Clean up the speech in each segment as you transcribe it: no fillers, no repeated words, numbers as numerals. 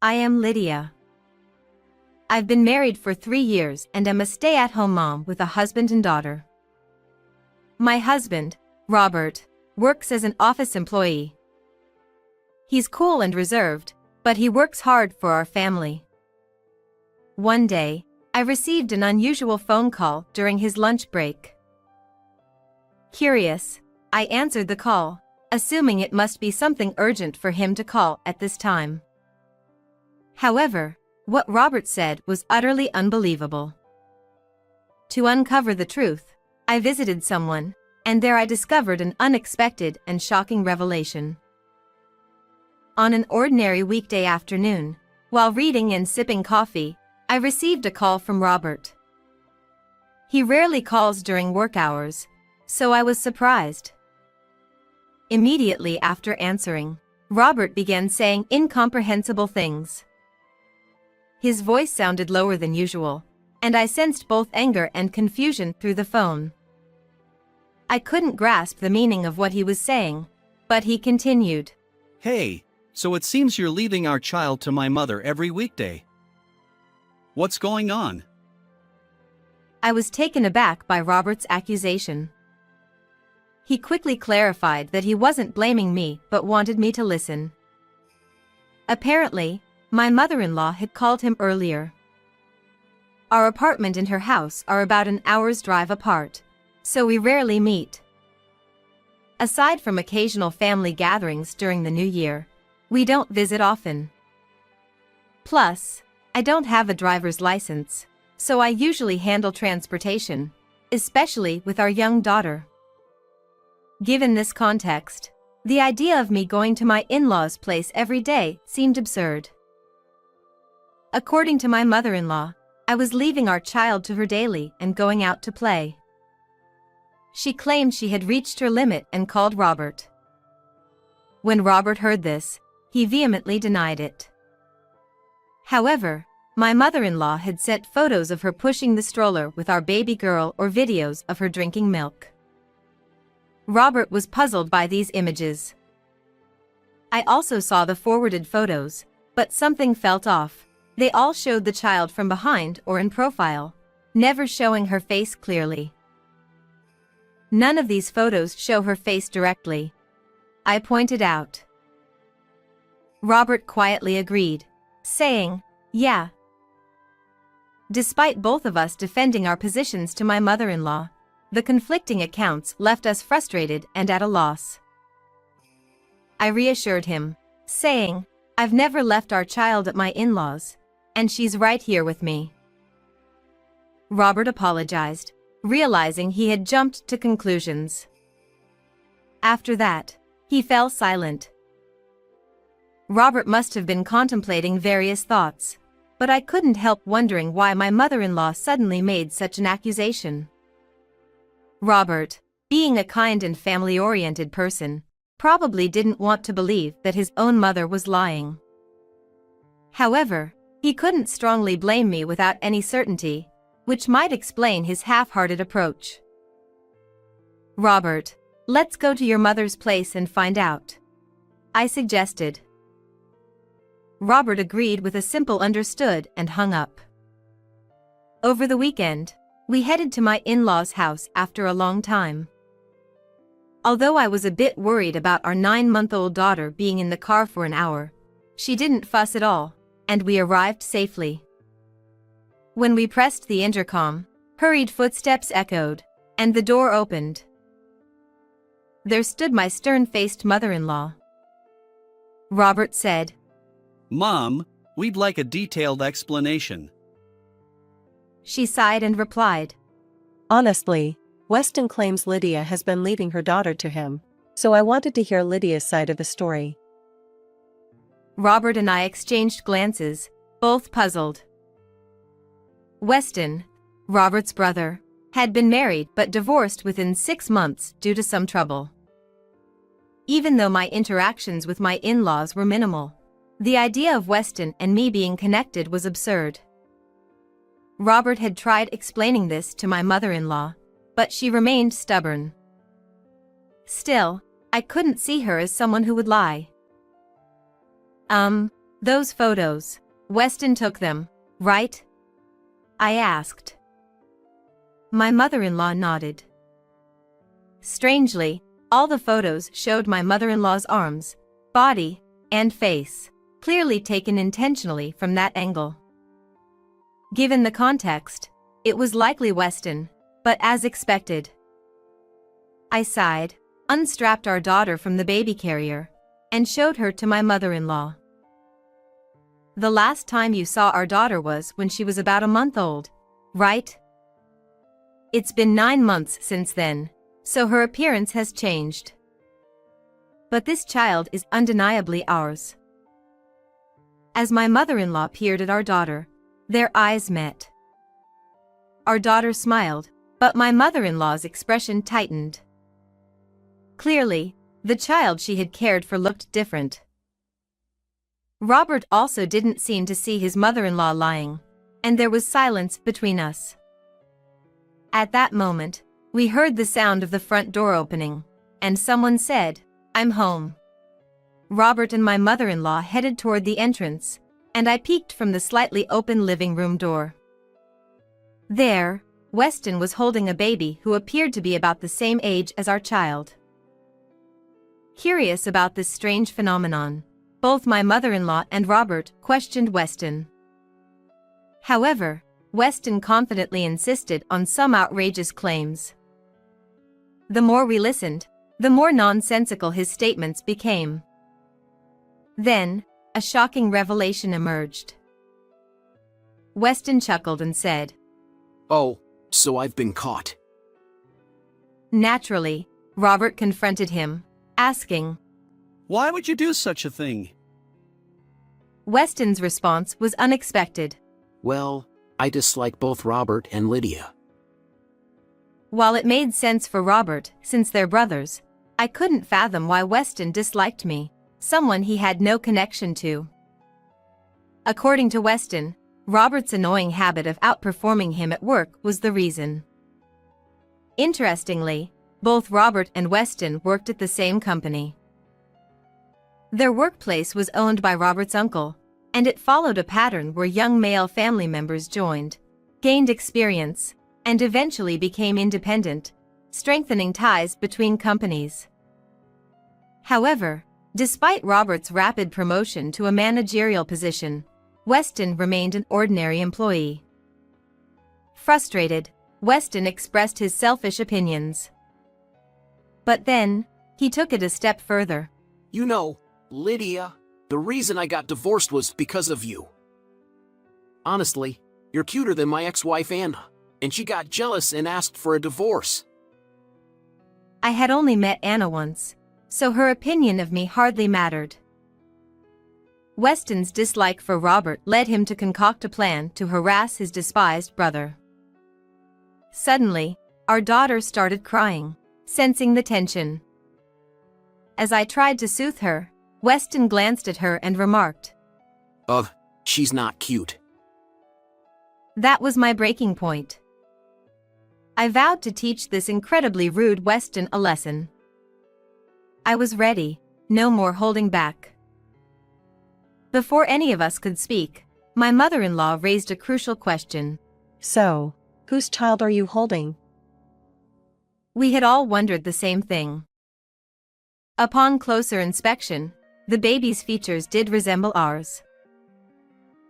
I am Lydia. I've been married for 3 years and am a stay-at-home mom with a husband and daughter. My husband, Robert, works as an office employee. He's cool and reserved, but he works hard for our family. One day, I received an unusual phone call during his lunch break. Curious, I answered the call, assuming it must be something urgent for him to call at this time. However, what Robert said was utterly unbelievable. To uncover the truth, I visited someone, and there I discovered an unexpected and shocking revelation. On an ordinary weekday afternoon, while reading and sipping coffee, I received a call from Robert. He rarely calls during work hours, so I was surprised. Immediately after answering, Robert began saying incomprehensible things. His voice sounded lower than usual, and I sensed both anger and confusion through the phone. I couldn't grasp the meaning of what he was saying, but he continued. Hey, so it seems you're leaving our child to my mother every weekday. What's going on? I was taken aback by Robert's accusation. He quickly clarified that he wasn't blaming me but wanted me to listen. Apparently, my mother-in-law had called him earlier. Our apartment and her house are about an hour's drive apart, so we rarely meet. Aside from occasional family gatherings during the new year, we don't visit often. Plus, I don't have a driver's license, so I usually handle transportation, especially with our young daughter. Given this context, the idea of me going to my in-laws' place every day seemed absurd. According to my mother-in-law, I was leaving our child to her daily and going out to play. She claimed she had reached her limit and called Robert. When Robert heard this, he vehemently denied it. However, my mother-in-law had sent photos of her pushing the stroller with our baby girl or videos of her drinking milk. Robert was puzzled by these images. I also saw the forwarded photos, but something felt off. They all showed the child from behind or in profile, never showing her face clearly. None of these photos show her face directly, I pointed out. Robert quietly agreed, saying, "Yeah." Despite both of us defending our positions to my mother-in-law, the conflicting accounts left us frustrated and at a loss. I reassured him, saying, "I've never left our child at my in-laws, and she's right here with me." Robert apologized, realizing he had jumped to conclusions. After that, he fell silent. Robert must have been contemplating various thoughts, but I couldn't help wondering why my mother-in-law suddenly made such an accusation. Robert, being a kind and family-oriented person, probably didn't want to believe that his own mother was lying. However, he couldn't strongly blame me without any certainty, which might explain his half-hearted approach. "Robert, let's go to your mother's place and find out," I suggested. Robert agreed with a simple understood and hung up. Over the weekend, we headed to my in-laws' house after a long time. Although I was a bit worried about our 9-month-old daughter being in the car for an hour, she didn't fuss at all, and we arrived safely. When we pressed the intercom, hurried footsteps echoed, and the door opened. There stood my stern-faced mother-in-law. Robert said, "Mom, we'd like a detailed explanation." She sighed and replied, "Honestly, Weston claims Lydia has been leaving her daughter to him, so I wanted to hear Lydia's side of the story." Robert and I exchanged glances, both puzzled. Weston, Robert's brother, had been married but divorced within 6 months due to some trouble. Even though my interactions with my in-laws were minimal, the idea of Weston and me being connected was absurd. Robert had tried explaining this to my mother-in-law, but she remained stubborn. Still, I couldn't see her as someone who would lie. Those photos. Weston took them, right? I asked. My mother-in-law nodded. Strangely, all the photos showed my mother-in-law's arms, body, and face, clearly taken intentionally from that angle. Given the context, it was likely Weston, but as expected. I sighed, unstrapped our daughter from the baby carrier, and showed her to my mother-in-law. The last time you saw our daughter was when she was about a month old, right? It's been 9 months since then, so her appearance has changed. But this child is undeniably ours. As my mother-in-law peered at our daughter, their eyes met. Our daughter smiled, but my mother-in-law's expression tightened. Clearly, the child she had cared for looked different. Robert also didn't seem to see his mother-in-law lying, and there was silence between us. At that moment, we heard the sound of the front door opening, and someone said, "I'm home." Robert and my mother-in-law headed toward the entrance, and I peeked from the slightly open living room door. There, Weston was holding a baby who appeared to be about the same age as our child. Curious about this strange phenomenon, both my mother-in-law and Robert questioned Weston. However, Weston confidently insisted on some outrageous claims. The more we listened, the more nonsensical his statements became. Then, a shocking revelation emerged. Weston chuckled and said, "Oh, so I've been caught." Naturally, Robert confronted him, asking, Why would you do such a thing? Weston's response was unexpected. Well, I dislike both Robert and Lydia. While it made sense for Robert, since they're brothers, I couldn't fathom why Weston disliked me, someone he had no connection to. According to Weston, Robert's annoying habit of outperforming him at work was the reason. Interestingly, both Robert and Weston worked at the same company. Their workplace was owned by Robert's uncle, and it followed a pattern where young male family members joined, gained experience, and eventually became independent, strengthening ties between companies. However, despite Robert's rapid promotion to a managerial position, Weston remained an ordinary employee. Frustrated, Weston expressed his selfish opinions. But then, he took it a step further. You know, Lydia, the reason I got divorced was because of you. Honestly, you're cuter than my ex-wife Anna, and she got jealous and asked for a divorce. I had only met Anna once, so her opinion of me hardly mattered. Weston's dislike for Robert led him to concoct a plan to harass his despised brother. Suddenly, our daughter started crying, sensing the tension. As I tried to soothe her, Weston glanced at her and remarked, Ugh, she's not cute. That was my breaking point. I vowed to teach this incredibly rude Weston a lesson. I was ready, no more holding back. Before any of us could speak, my mother-in-law raised a crucial question. So, whose child are you holding? We had all wondered the same thing. Upon closer inspection, the baby's features did resemble ours.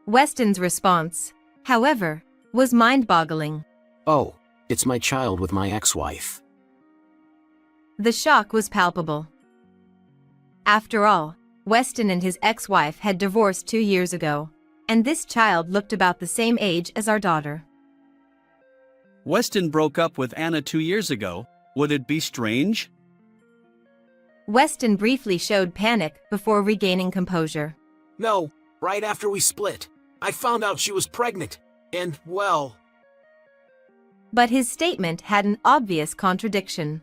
Weston's response, however, was mind-boggling. Oh, it's my child with my ex-wife. The shock was palpable. After all, Weston and his ex-wife had divorced 2 years ago, and this child looked about the same age as our daughter. Weston broke up with Anna 2 years ago. Would it be strange? Weston briefly showed panic before regaining composure. No, right after we split, I found out she was pregnant, and, well... But his statement had an obvious contradiction.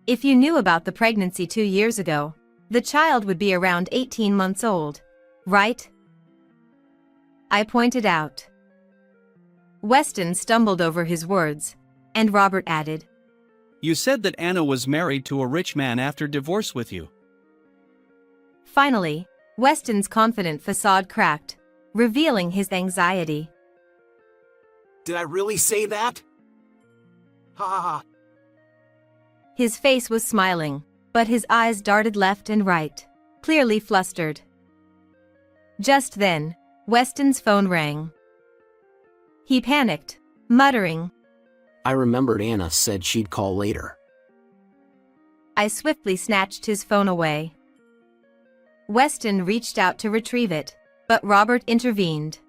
If you knew about the pregnancy 2 years ago, the child would be around 18 months old, right? I pointed out. Weston stumbled over his words, and Robert added, You said that Anna was married to a rich man after divorce with you. Finally, Weston's confident facade cracked, revealing his anxiety. Did I really say that? Ha ha ha. His face was smiling, but his eyes darted left and right, clearly flustered. Just then, Weston's phone rang. He panicked, muttering. I remembered Anna said she'd call later. I swiftly snatched his phone away. Weston reached out to retrieve it, but Robert intervened.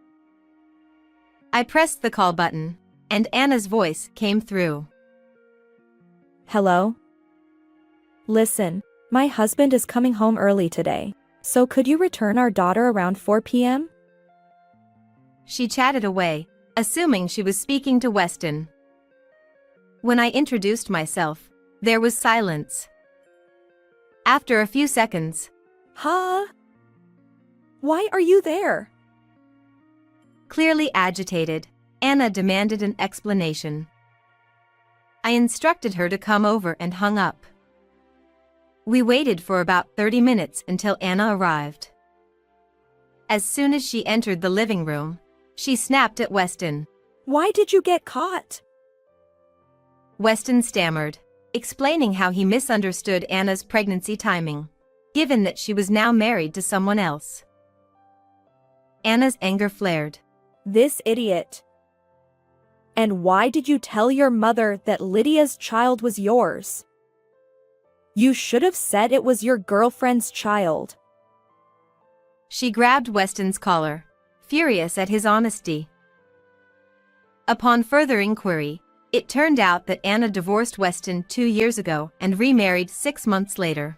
I pressed the call button, and Anna's voice came through. Hello? Listen, my husband is coming home early today, so could you return our daughter around 4 p.m.? She chatted away, assuming she was speaking to Weston. When I introduced myself, there was silence. After a few seconds, Huh? Why are you there? clearly agitated, Anna demanded an explanation. I instructed her to come over and hung up. We waited for about 30 minutes until Anna arrived. As soon as she entered the living room, she snapped at Weston. Why did you get caught? Weston stammered, explaining how he misunderstood Anna's pregnancy timing, given that she was now married to someone else. Anna's anger flared. This idiot. And why did you tell your mother that Lydia's child was yours? You should have said it was your girlfriend's child. She grabbed Weston's collar, furious at his honesty. Upon further inquiry, it turned out that Anna divorced Weston 2 years ago and remarried 6 months later.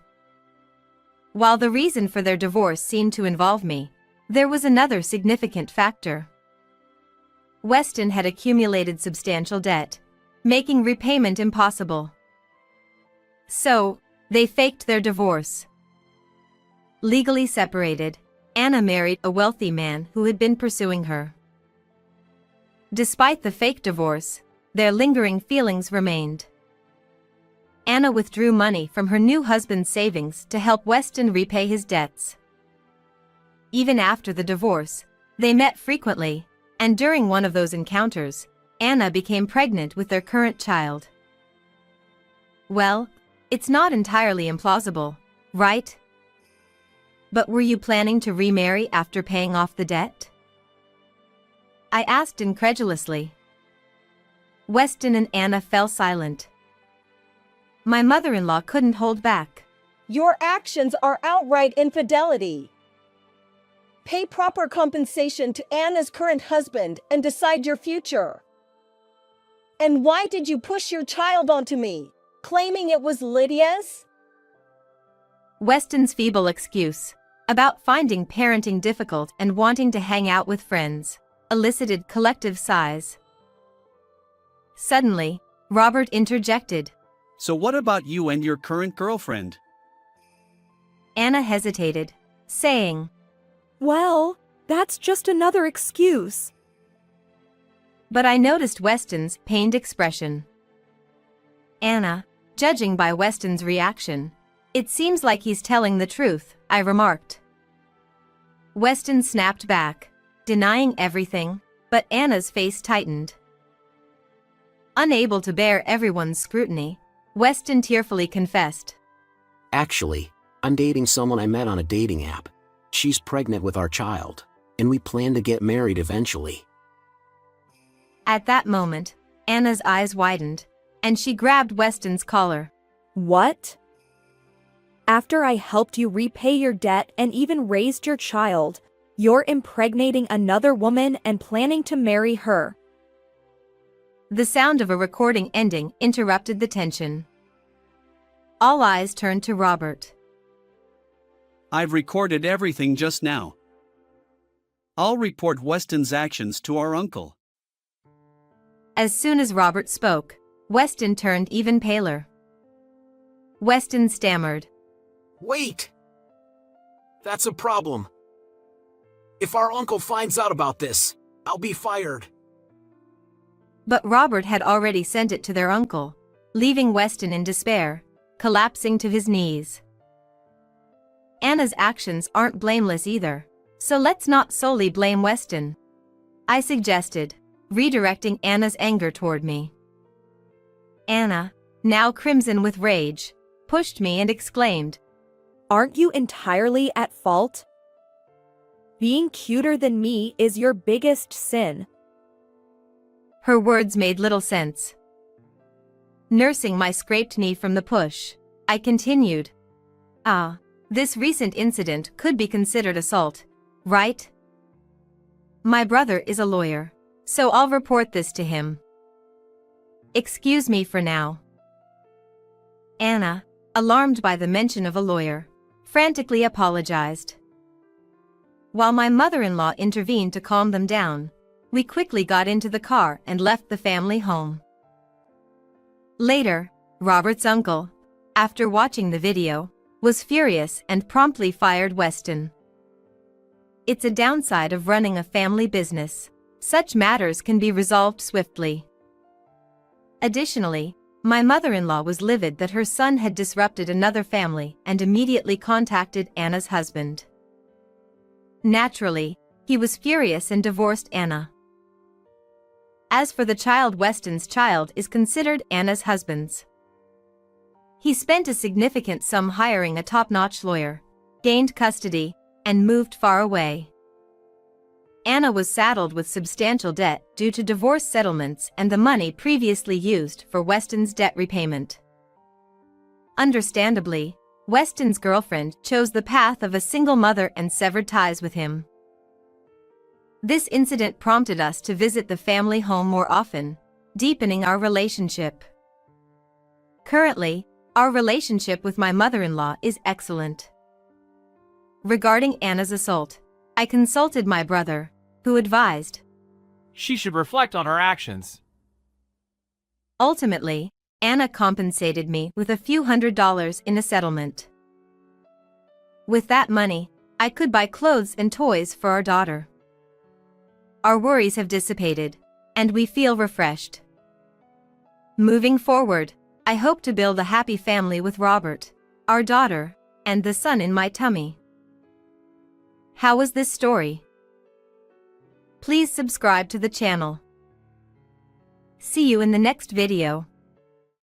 While the reason for their divorce seemed to involve me, there was another significant factor. Weston had accumulated substantial debt, making repayment impossible. So, they faked their divorce. Legally separated, Anna married a wealthy man who had been pursuing her. Despite the fake divorce, their lingering feelings remained. Anna withdrew money from her new husband's savings to help Weston repay his debts. Even after the divorce, they met frequently, and during one of those encounters, Anna became pregnant with their current child. Well, it's not entirely implausible, right? But were you planning to remarry after paying off the debt? I asked incredulously. Weston and Anna fell silent. My mother-in-law couldn't hold back. Your actions are outright infidelity. Pay proper compensation to Anna's current husband and decide your future. And why did you push your child onto me, claiming it was Lydia's? Weston's feeble excuse, about finding parenting difficult and wanting to hang out with friends, elicited collective sighs. Suddenly, Robert interjected. So what about you and your current girlfriend? Anna hesitated, saying, Well, that's just another excuse. but I noticed Weston's pained expression. Anna, judging by Weston's reaction, it seems like he's telling the truth, I remarked. Weston snapped back, denying everything, but Anna's face tightened. Unable to bear everyone's scrutiny, Weston tearfully confessed. Actually, I'm dating someone I met on a dating app. She's pregnant with our child, and we plan to get married eventually. At that moment, Anna's eyes widened, and she grabbed Weston's collar. What? After I helped you repay your debt and even raised your child, you're impregnating another woman and planning to marry her. The sound of a recording ending interrupted the tension. All eyes turned to Robert. I've recorded everything just now. I'll report Weston's actions to our uncle. As soon as Robert spoke, Weston turned even paler. Weston stammered. Wait! That's a problem. If our uncle finds out about this, I'll be fired. But Robert had already sent it to their uncle, leaving Weston in despair, collapsing to his knees. Anna's actions aren't blameless either. So let's not solely blame Weston, I suggested, redirecting Anna's anger toward me. Anna, now crimson with rage, pushed me and exclaimed, Aren't you entirely at fault? Being cuter than me is your biggest sin. Her words made little sense. Nursing my scraped knee from the push, I continued. This recent incident could be considered assault, right? My brother is a lawyer, so I'll report this to him. Excuse me for now. Anna, alarmed by the mention of a lawyer, frantically apologized. While my mother-in-law intervened to calm them down, we quickly got into the car and left the family home. Later, Robert's uncle, after watching the video, was furious and promptly fired Weston. It's a downside of running a family business. Such matters can be resolved swiftly. Additionally, my mother-in-law was livid that her son had disrupted another family and immediately contacted Anna's husband. Naturally, he was furious and divorced Anna. As for the child, Weston's child is considered Anna's husband's. He spent a significant sum hiring a top-notch lawyer, gained custody, and moved far away. Anna was saddled with substantial debt due to divorce settlements and the money previously used for Weston's debt repayment. Understandably, Weston's girlfriend chose the path of a single mother and severed ties with him. This incident prompted us to visit the family home more often, deepening our relationship. Currently, our relationship with my mother-in-law is excellent. Regarding Anna's assault, I consulted my brother, who advised she should reflect on her actions. Ultimately, Anna compensated me with a few $100s in a settlement. With that money, I could buy clothes and toys for our daughter. Our worries have dissipated, and we feel refreshed. Moving forward, I hope to build a happy family with Robert, our daughter, and the son in my tummy. How was this story? Please subscribe to the channel. See you in the next video.